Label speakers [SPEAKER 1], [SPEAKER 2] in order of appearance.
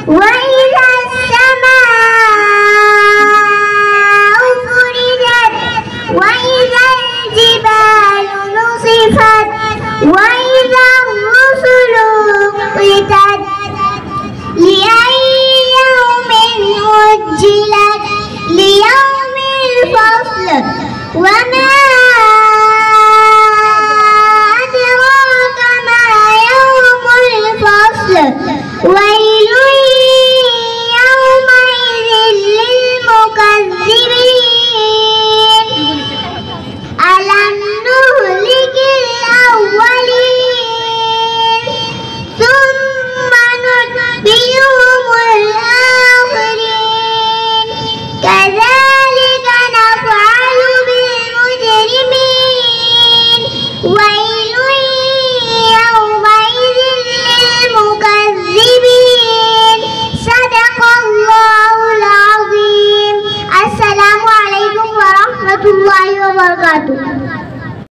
[SPEAKER 1] وإذا السماء فرجت وإذا الجبال نصفت وإذا الرسل أقتت لأي يوم أجلت ليوم الفصل وما أدراك ما يوم الفصل ويل يومئذ للمكذبين ألم نهلك الأولين ثم نتبعهم الآخرين كذلك نفعل بالمجرمين ويل يومئذ للمكذبين صدق الله العظيم. السلام عليكم ورحمة الله وبركاته.